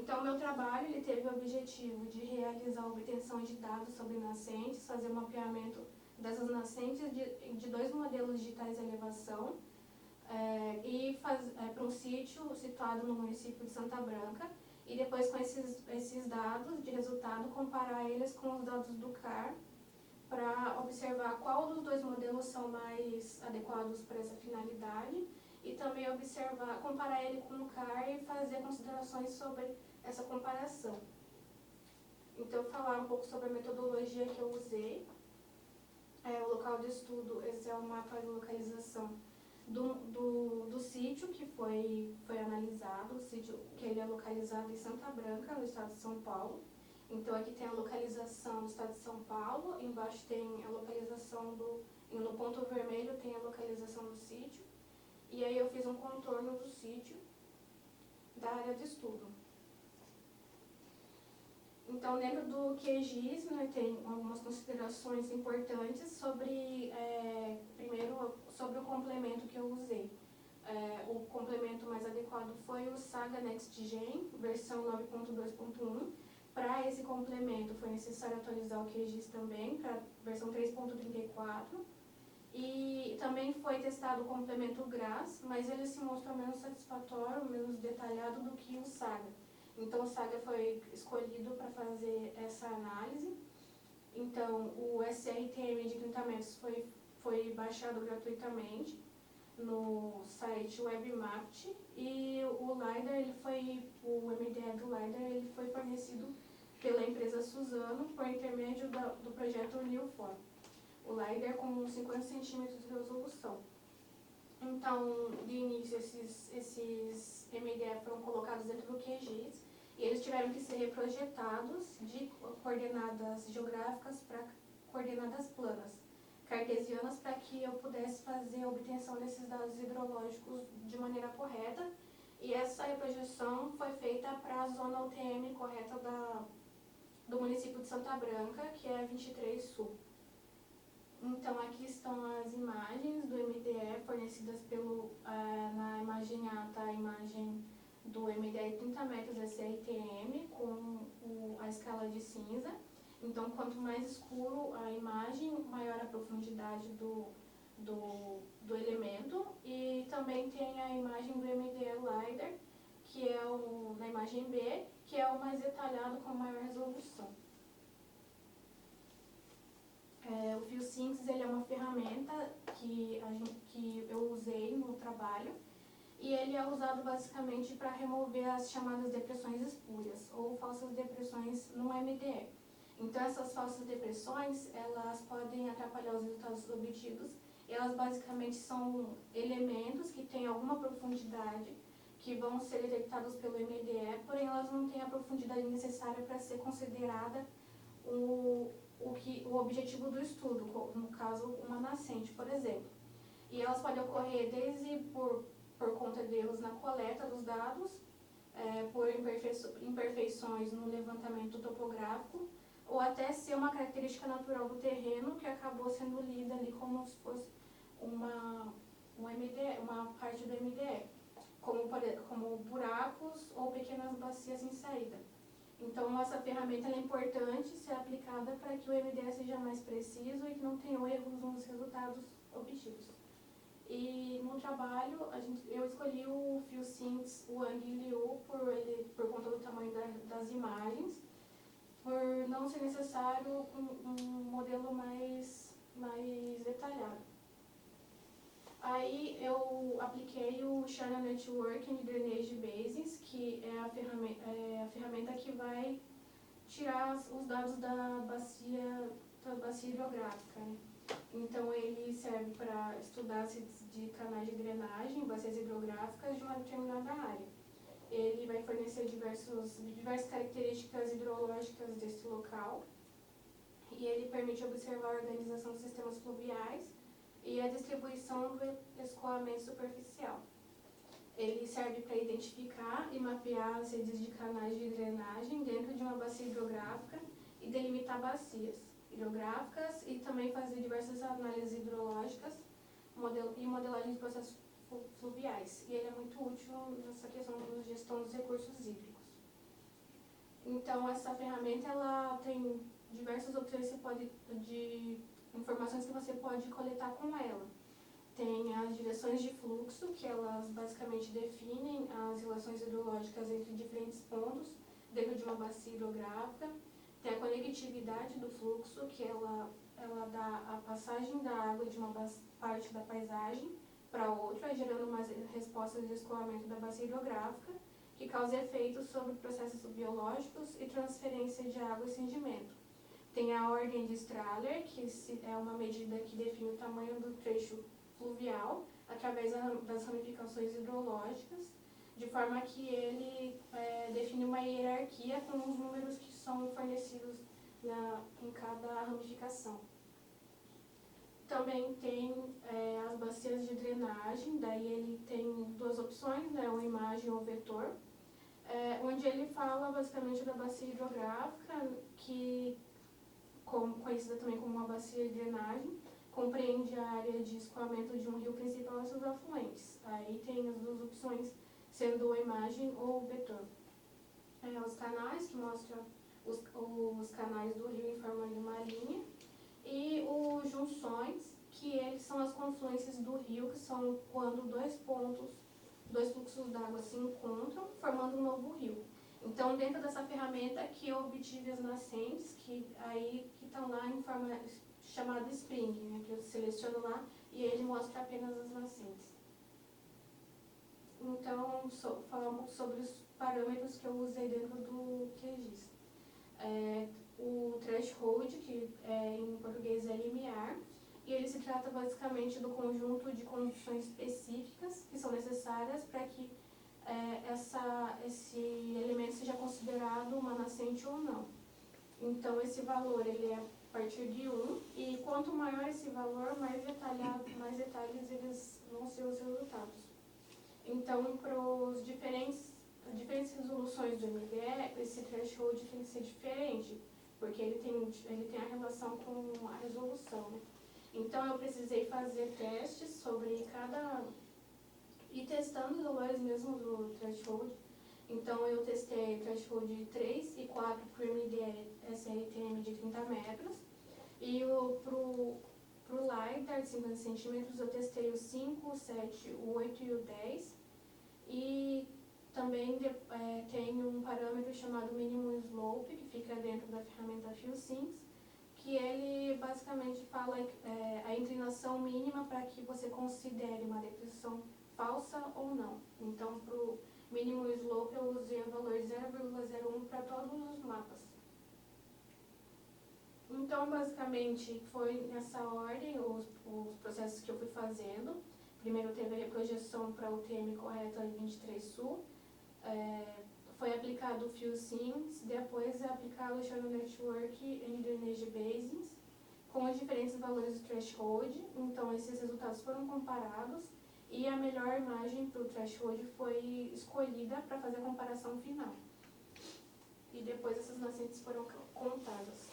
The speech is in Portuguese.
Então, meu trabalho ele teve o objetivo de realizar a obtenção de dados sobre nascentes, fazer o mapeamento dessas nascentes de dois modelos digitais de elevação para um sítio situado no município de Santa Branca e depois com esses dados de resultado comparar eles com os dados do CAR para observar qual dos dois modelos são mais adequados para essa finalidade e também comparar ele com o CAR e fazer considerações sobre essa comparação. Então, falar um pouco sobre a metodologia que eu usei. O local de estudo, esse é o mapa de localização do sítio que foi analisado, o sítio que ele é localizado em Santa Branca, no estado de São Paulo. Então, aqui tem a localização do estado de São Paulo, embaixo tem a localização no ponto vermelho tem a localização do sítio, e aí eu fiz um contorno do sítio da área de estudo. Então, dentro do QGIS, né, tem algumas considerações importantes primeiro, sobre o complemento que eu usei. O complemento mais adequado foi o Saga NextGen, versão 9.2.1. Para esse complemento, foi necessário atualizar o QGIS também, para a versão 3.34. E também foi testado o complemento GRAS, mas ele se mostrou menos satisfatório, menos detalhado do que o Saga. Então, o Saga foi escolhido para fazer essa análise. Então, o SRTM de 30 metros foi baixado gratuitamente no site WebMapped e o LiDAR, o MDE do LiDAR, ele foi fornecido pela empresa Suzano por intermédio do projeto NILFOR. O LiDAR com 50 centímetros de resolução. Então, de início, esses MDE foram colocados dentro do QGIS e eles tiveram que ser reprojetados de coordenadas geográficas para coordenadas planas, cartesianas, para que eu pudesse fazer a obtenção desses dados hidrológicos de maneira correta. E essa reprojeção foi feita para a zona UTM correta do município de Santa Branca, que é 23 Sul. Então, aqui estão as imagens do MDE fornecidas na imagem A, tá? A imagem do MDE 30 metros SRTM com a escala de cinza. Então, quanto mais escuro a imagem, maior a profundidade do elemento. E também tem a imagem do MDE LiDAR, que é na imagem B, que é o mais detalhado com maior resolução. O FioSyncs ele é uma ferramenta que eu usei no trabalho e ele é usado basicamente para remover as chamadas depressões espúrias ou falsas depressões no MDE. Então, essas falsas depressões, elas podem atrapalhar os resultados obtidos. Elas basicamente são elementos que têm alguma profundidade, que vão ser detectados pelo MDE, porém elas não têm a profundidade necessária para ser considerada o objetivo do estudo, no caso, uma nascente, por exemplo. E elas podem ocorrer desde por conta de erros na coleta dos dados, por imperfeições no levantamento topográfico, ou até ser uma característica natural do terreno que acabou sendo lida ali como se fosse uma parte do MDE, como buracos ou pequenas bacias em saída. Então, essa ferramenta é importante ser aplicada para que o MDE seja mais preciso e que não tenha erros nos resultados obtidos. E no trabalho, eu escolhi o FioSyncs Wang Liu por conta do tamanho das imagens, por não ser necessário um modelo mais detalhado. Aí eu apliquei o Channel Networking Drainage Basins, que é a ferramenta que vai tirar os dados da bacia hidrográfica, né? Então, ele serve para estudar de canais de drenagem, bacias hidrográficas de uma determinada área. Ele vai fornecer diversas características hidrológicas desse local e ele permite observar a organização dos sistemas fluviais e a distribuição do escoamento superficial. Ele serve para identificar e mapear as redes de canais de drenagem dentro de uma bacia hidrográfica e delimitar bacias hidrográficas e também fazer diversas análises hidrológicas e modelagem de processos fluviais. E ele é muito útil nessa questão da gestão dos recursos hídricos. Então, essa ferramenta ela tem diversas opções de informações que você pode coletar com ela. Tem as direções de fluxo, que elas basicamente definem as relações hidrológicas entre diferentes pontos dentro de uma bacia hidrográfica. Tem a conectividade do fluxo, que ela dá a passagem da água de uma parte da paisagem para outra, gerando uma resposta de escoamento da bacia hidrográfica, que causa efeitos sobre processos biológicos e transferência de água e sedimento. Tem a ordem de Strahler, que é uma medida que define o tamanho do trecho fluvial através das ramificações hidrológicas, de forma que ele define uma hierarquia com os números que são fornecidos em cada ramificação. Também tem as bacias de drenagem, daí ele tem duas opções, né, uma imagem ou vetor, onde ele fala basicamente da bacia hidrográfica, que conhecida também como uma bacia de drenagem, compreende a área de escoamento de um rio principal e seus afluentes. Aí tem as duas opções, sendo a imagem ou o vetor. Os canais, que mostram os canais do rio em forma de uma linha, e os junções, que eles são as confluências do rio, que são quando dois fluxos d'água se encontram, formando um novo rio. Então, dentro dessa ferramenta que eu obtive as nascentes, que estão lá em forma chamada Spring, né, que eu seleciono lá e ele mostra apenas as nascentes. Então, falar um pouco sobre os parâmetros que eu usei dentro do QGIS. O threshold, que em português é limiar, e ele se trata basicamente do conjunto de condições específicas que são necessárias para que esse elemento seja considerado uma nascente ou não. Então, esse valor ele é a partir de 1, e quanto maior esse valor, mais detalhes eles vão ser os resultados. Então, para as diferentes resoluções do MDE, esse threshold tem que ser diferente, porque ele tem a relação com a resolução, né? Então, eu precisei fazer testes sobre e testando os valores mesmo do threshold. Então, eu testei threshold 3 e 4 para o MDE SLTM de 30 metros. E para o LiDAR de 50 centímetros, eu testei o 5, o 7, o 8 e o 10. E também tem um parâmetro chamado Minimum Slope, que fica dentro da ferramenta FieldSync, que ele basicamente fala a inclinação mínima para que você considere uma depressão falsa ou não. Então, para o Minimum Slope, eu usei o valor 0,01 para todos os mapas. Então, basicamente, foi nessa ordem os processos que eu fui fazendo. Primeiro teve a reprojeção para o UTM correta em 23 Sul. Foi aplicado o FieldSync, depois é aplicado o Channel Network em Drainage Basins, com os diferentes valores do threshold. Então, esses resultados foram comparados e a melhor imagem para o threshold foi escolhida para fazer a comparação final. E depois essas nascentes foram contadas.